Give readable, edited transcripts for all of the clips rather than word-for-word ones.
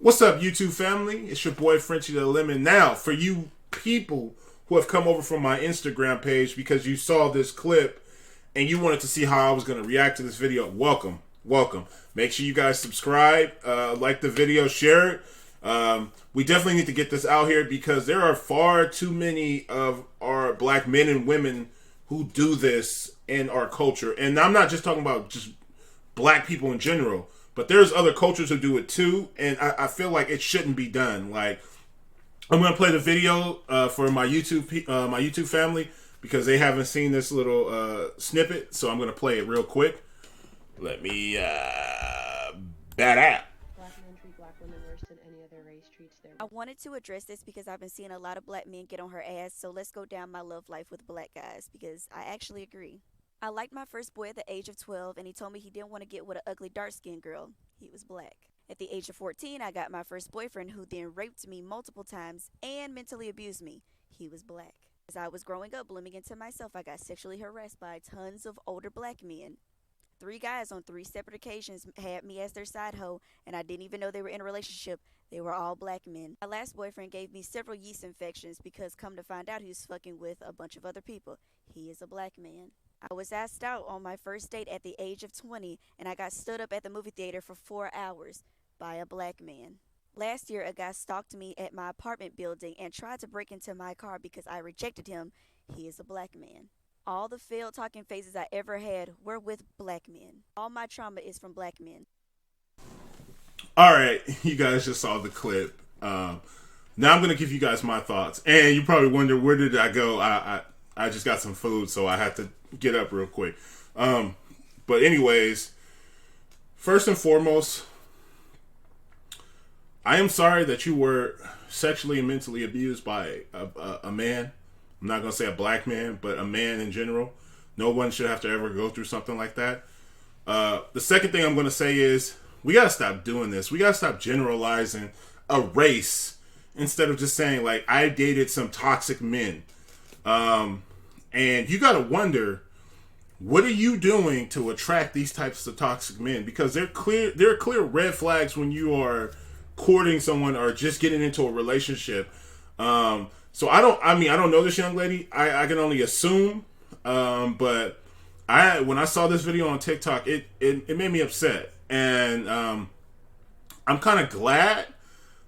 What's up, YouTube family? It's your boy Frenchie the Lemon. Now, for you people who have come over from my Instagram page because you saw this clip and you wanted to see how I was going to react to this video, welcome, welcome. Make sure you guys subscribe, like the video, share it. We definitely need to get this out here because there are far too many of our black men and women who do this in our culture. And I'm not just talking about just black people in general, but there's other cultures who do it too, and I feel like it shouldn't be done. Like, I'm gonna play the video for my YouTube family because they haven't seen this little snippet, so I'm gonna play it real quick. Let me bat out. Black men treat black women worse than any other race treats their. I wanted to address this because I've been seeing a lot of black men get on her ass, so let's go down my love life with black guys because I actually agree. I liked my first boy at the age of 12, and he told me he didn't want to get with an ugly dark-skinned girl. He was black. At the age of 14, I got my first boyfriend who then raped me multiple times and mentally abused me. He was black. As I was growing up, blooming into myself, I got sexually harassed by tons of older black men. 3 guys on 3 separate occasions had me as their side hoe, and I didn't even know they were in a relationship. They were all black men. My last boyfriend gave me several yeast infections because come to find out he was fucking with a bunch of other people. He is a black man. I was asked out on my first date at the age of 20, and I got stood up at the movie theater for 4 hours by a black man. Last year, a guy stalked me at my apartment building and tried to break into my car because I rejected him. He is a black man. All the failed talking phases I ever had were with black men. All my trauma is from black men. All right, you guys just saw the clip. Now I'm gonna give you guys my thoughts, and you probably wonder where did I go? I just got some food, so I had to get up real quick. But anyways, first and foremost, I am sorry that you were sexually and mentally abused by a man. I'm not going to say a black man, but a man in general. No one should have to ever go through something like that. The second thing I'm going to say is we got to stop doing this. We got to stop generalizing a race instead of just saying, like, I dated some toxic men. And you got to wonder, what are you doing to attract these types of toxic men? Because there are clear red flags when you are courting someone or just getting into a relationship. So I don't know this young lady. I can only assume. But when I saw this video on TikTok, it made me upset. And I'm kind of glad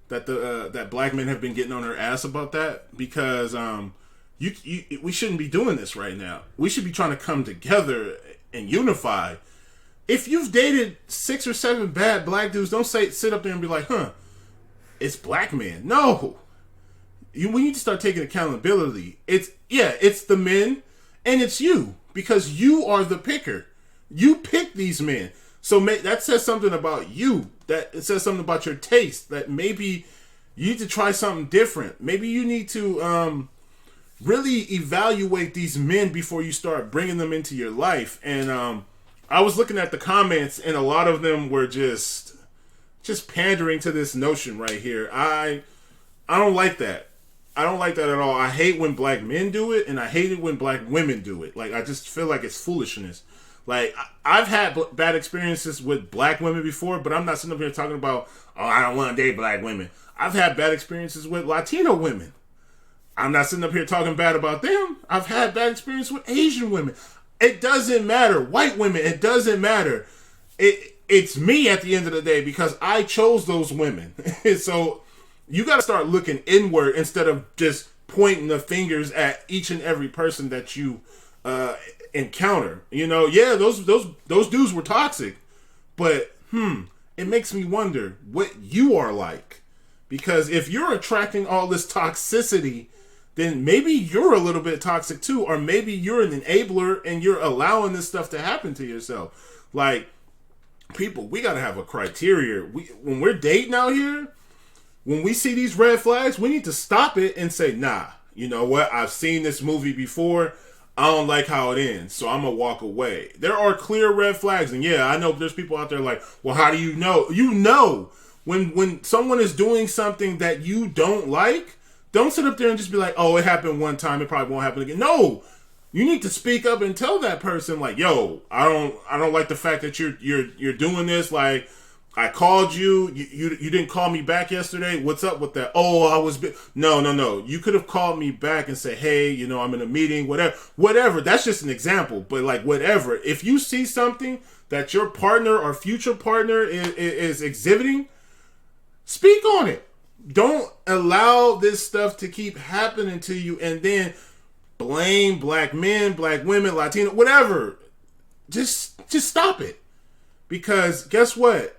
that that black men have been getting on their ass about that, because we shouldn't be doing this right now. We should be trying to come together and unify. If you've dated 6 or 7 bad black dudes, don't sit up there and be like, it's black men. No. We need to start taking accountability. It's the men, and it's you, because you are the picker. You pick these men. So that says something about you. That it says something about your taste, that maybe you need to try something different. Maybe you need to really evaluate these men before you start bringing them into your life. And I was looking at the comments, and a lot of them were just pandering to this notion right here. I don't like that. I don't like that at all. I hate when black men do it, and I hate it when black women do it. Like, I just feel like it's foolishness. Like, I've had bad experiences with black women before, but I'm not sitting up here talking about, I don't want to date black women. I've had bad experiences with Latino women. I'm not sitting up here talking bad about them. I've had bad experience with Asian women. It doesn't matter. White women, it doesn't matter. It's me at the end of the day, because I chose those women. So you got to start looking inward instead of just pointing the fingers at each and every person that you encounter. You know, yeah, those dudes were toxic, but it makes me wonder what you are like. Because if you're attracting all this toxicity, then maybe you're a little bit toxic too, or maybe you're an enabler and you're allowing this stuff to happen to yourself. Like, people, we gotta have a criteria. When we're dating out here, when we see these red flags, we need to stop it and say, nah, you know what? I've seen this movie before. I don't like how it ends, so I'm gonna walk away. There are clear red flags, and yeah, I know there's people out there like, well, how do you know? You know, when someone is doing something that you don't like, don't sit up there and just be like, oh, it happened one time, it probably won't happen again. No, you need to speak up and tell that person, like, yo, I don't like the fact that you're doing this. Like, I called you. You didn't call me back yesterday. What's up with that? Oh, I was... No. You could have called me back and said, hey, I'm in a meeting, whatever. That's just an example. But like, whatever. If you see something that your partner or future partner is exhibiting, speak on it. Don't allow this stuff to keep happening to you and then blame black men, black women, Latino, whatever. Just stop it. Because guess what?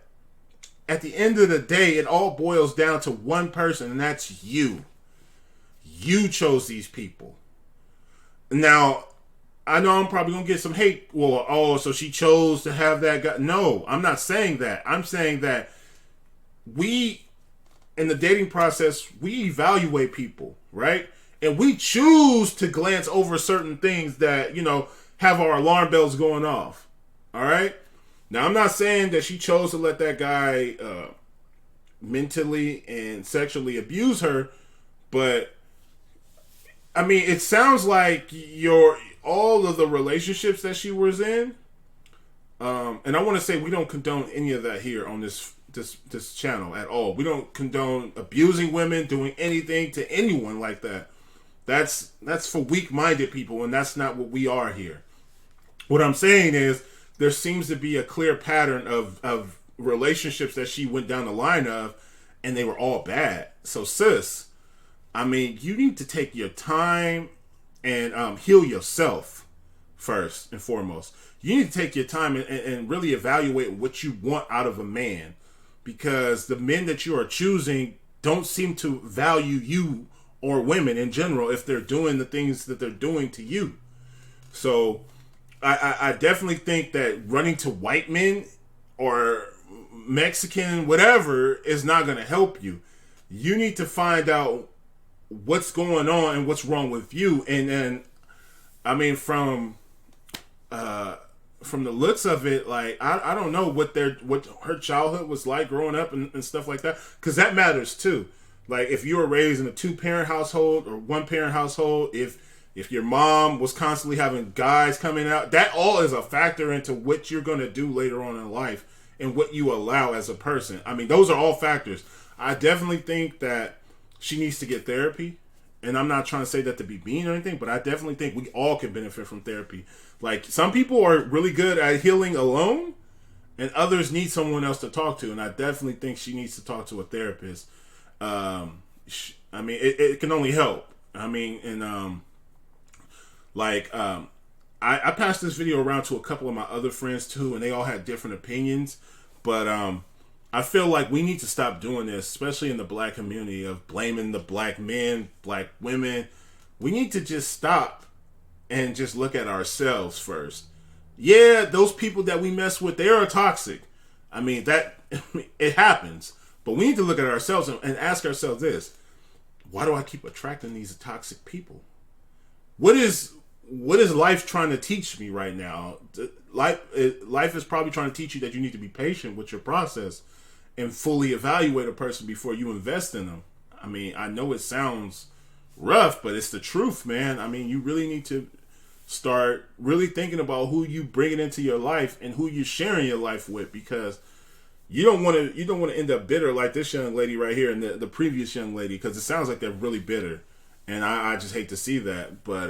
At the end of the day, it all boils down to one person, and that's you. You chose these people. Now, I know I'm probably going to get some hate. Well, so she chose to have that guy. No, I'm not saying that. I'm saying that we, in the dating process, we evaluate people, right? And we choose to glance over certain things that, have our alarm bells going off. All right? Now, I'm not saying that she chose to let that guy mentally and sexually abuse her, but I mean, it sounds like all of the relationships that she was in, and I want to say we don't condone any of that here on this channel at all. We don't condone abusing women, doing anything to anyone like that. That's for weak-minded people, and that's not what we are here. What I'm saying is, there seems to be a clear pattern of relationships that she went down the line of, and they were all bad. So, sis, I mean, you need to take your time and heal yourself first and foremost. You need to take your time and really evaluate what you want out of a man, because the men that you are choosing don't seem to value you or women in general if they're doing the things that they're doing to you. So I definitely think that running to white men or Mexican, whatever, is not going to help you. You need to find out what's going on and what's wrong with you. And then, I mean, from the looks of it, like, I don't know what her childhood was like growing up and stuff like that, because that matters too. Like, if you were raised in a 2-parent household or 1-parent household, if your mom was constantly having guys coming out, that all is a factor into what you're going to do later on in life and what you allow as a person. I mean, those are all factors. I definitely think that she needs to get therapy. And I'm not trying to say that to be mean or anything, but I definitely think we all can benefit from therapy. Like, some people are really good at healing alone, and others need someone else to talk to. And I definitely think she needs to talk to a therapist. I mean, it can only help. I mean, and I passed this video around to a couple of my other friends too, and they all had different opinions. But I feel like we need to stop doing this, especially in the black community, of blaming the black men, black women. We need to just stop and just look at ourselves first. Yeah, those people that we mess with, they are toxic. I mean, it happens. But we need to look at ourselves and ask ourselves this: why do I keep attracting these toxic people? What is life trying to teach me right now? Life is probably trying to teach you that you need to be patient with your process and fully evaluate a person before you invest in them. I mean, I know it sounds rough, but it's the truth, man. I mean, you really need to start really thinking about who you bringing into your life and who you're sharing your life with, because you don't want to end up bitter like this young lady right here and the previous young lady, because it sounds like they're really bitter, and I just hate to see that. But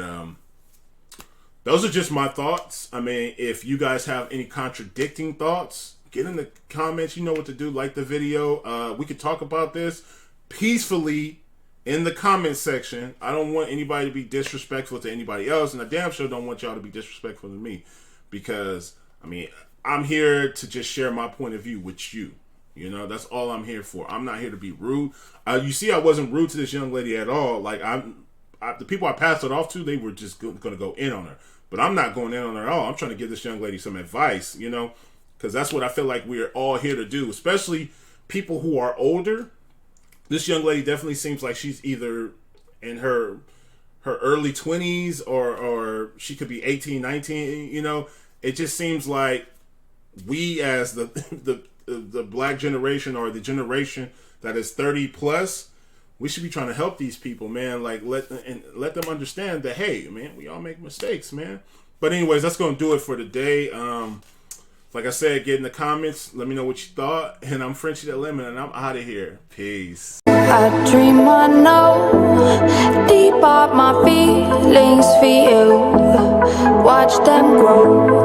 those are just my thoughts. I mean, if you guys have any contradicting thoughts, get in the comments. You know what to do. Like the video. We could talk about this peacefully in the comment section. I don't want anybody to be disrespectful to anybody else, and I damn sure don't want y'all to be disrespectful to me, because, I mean, I'm here to just share my point of view with you. You know, that's all I'm here for. I'm not here to be rude. You see, I wasn't rude to this young lady at all. Like, the people I passed it off to, they were just going to go in on her. But I'm not going in on her at all. I'm trying to give this young lady some advice, you know, because that's what I feel like we're all here to do, especially people who are older. This young lady definitely seems like she's either in her early 20s or she could be 18, 19, you know. It just seems like we as the black generation, or the generation that is 30 plus, we should be trying to help these people, man. Like, let them understand that, hey, man, we all make mistakes, man. But anyways, that's going to do it for today. Like I said, get in the comments. Let me know what you thought. And I'm Frenchie the Lemon, and I'm out of here. Peace. I dream I know deep up my feelings for you. Watch them grow.